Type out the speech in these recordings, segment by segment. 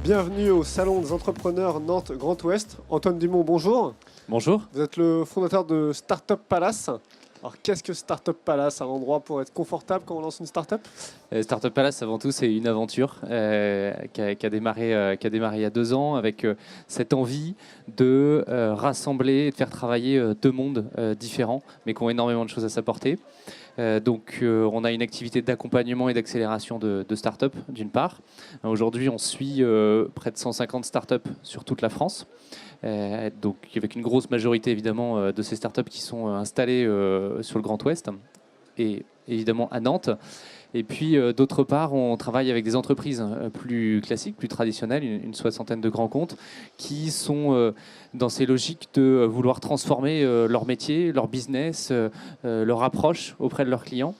Bienvenue au Salon des entrepreneurs Nantes Grand Ouest. Antoine Dumont, bonjour. Bonjour. Vous êtes le fondateur de Startup Palace. Alors, qu'est-ce que Startup Palace? Un endroit pour être confortable quand on lance une startup? Startup Palace, avant tout, c'est une aventure qui a démarré il y a 2 ans avec cette envie de rassembler et de faire travailler 2 mondes différents, mais qui ont énormément de choses à s'apporter. On a une activité d'accompagnement et d'accélération de start-up, d'une part. Aujourd'hui, on suit près de 150 start-up sur toute la France. Avec une grosse majorité, évidemment, de ces start-up qui sont installées sur le Grand Ouest et évidemment à Nantes. Et puis, d'autre part, on travaille avec des entreprises plus classiques, plus traditionnelles, une 60aine de grands comptes, qui sont dans ces logiques de vouloir transformer leur métier, leur business, leur approche auprès de leurs clients.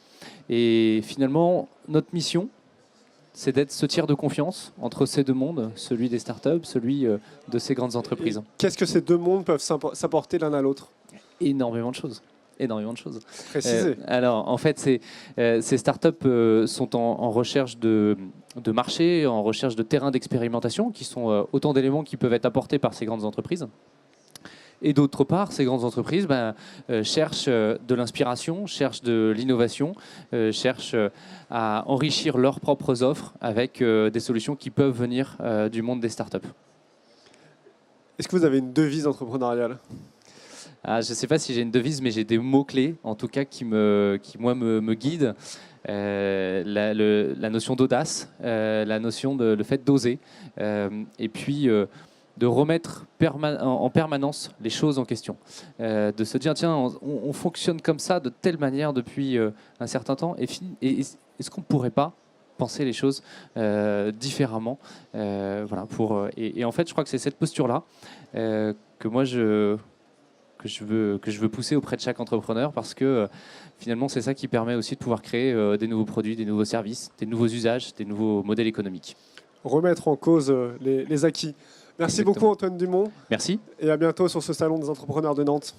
Et finalement, notre mission, c'est d'être ce tiers de confiance entre ces 2 mondes, celui des startups, celui de ces grandes entreprises. Et qu'est-ce que ces 2 mondes peuvent s'apporter l'un à l'autre? Énormément de choses. Énormément de choses. Précisez. Alors, en fait, ces startups sont en recherche de marché, en recherche de terrains d'expérimentation, qui sont autant d'éléments qui peuvent être apportés par ces grandes entreprises. Et d'autre part, ces grandes entreprises cherchent de l'inspiration, cherchent de l'innovation, cherchent à enrichir leurs propres offres avec des solutions qui peuvent venir du monde des startups. Est-ce que vous avez une devise entrepreneuriale? Je ne sais pas si j'ai une devise, mais j'ai des mots-clés, en tout cas, qui me guident. La notion d'audace, la notion de le fait d'oser, et puis de remettre en permanence les choses en question. De se dire, tiens, on fonctionne comme ça, de telle manière depuis un certain temps, et est-ce qu'on ne pourrait pas penser les choses différemment, et en fait, je crois que c'est cette posture-là que moi, que je veux pousser auprès de chaque entrepreneur, parce que finalement, c'est ça qui permet aussi de pouvoir créer des nouveaux produits, des nouveaux services, des nouveaux usages, des nouveaux modèles économiques. Remettre en cause les acquis. Merci Exactement. beaucoup Antoine Dumont. Merci. Et à bientôt sur ce Salon des entrepreneurs de Nantes.